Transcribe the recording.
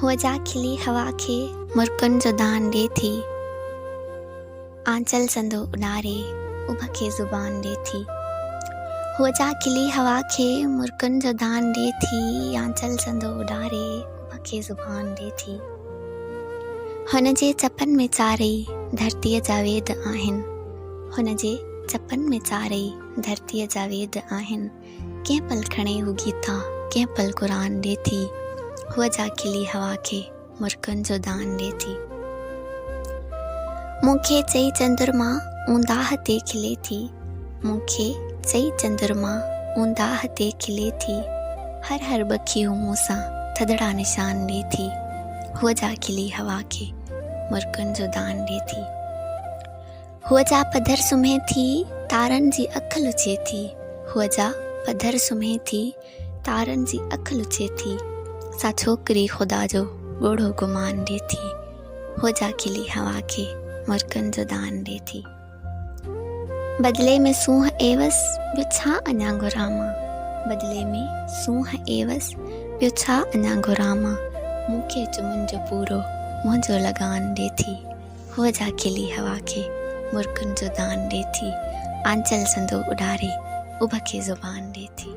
हुअ जा खिली हवा खे मुर्कनि जो दान ॾे थी। आंचल संदो उॾारे उभ खे ज़ुबान ॾे थी। हुअ जा खिली हवा खे मुर्कनि जो दान ॾे थी। आंचल संदो उॾारे उभ खे ज़ुबान ॾे थी। हुन जे चपनि में चारई धरतीअ जा वेद आहिनि। हुन जे चपनि में चारई धरतीअ जा वेद आहिनि। कंहिं पल खणे हू गीता, कंहिं पल क़ुरान ॾे थी। हुअ जा खिली हवा खे मुर्कनि जो दान ॾे थी। मूंखे चई चंद्रमा ऊंदाह ते खिले थी। मूंखे चई चंद्रमा ऊंदाह ते खिले थी। हर बखियूं मूंसां थदड़ा निशान ॾे थी। हुअ जा खिली हवा खे मुर्कनि जो दान ॾे थी। हुअ जा पधर सुम्हे थी तारनि जी अख लुचे थी। हुअ जा पधर सुम्हे थी तारनि जी अख लुचे थी। सा छोकिरी ख़ुदा जो ॻोढ़ो गुमान ॾे थी। हुअ जा खिली हवा खे मुर्कनि जो दान ॾे थी। बदिले में सूंह एवस ॿियो छा अञा घुरामां। बदिले में सूंह एवस ॿियो छा अञा घुरामां। मूंखे चुमन जो पूरो मुंहिंजो लगान ॾे थी। हुअ जा खिली हवा खे मुर्कनि जो दान ॾे थी। आंचल संदो उॾारे उभ खे ज़ुबान ॾे थी।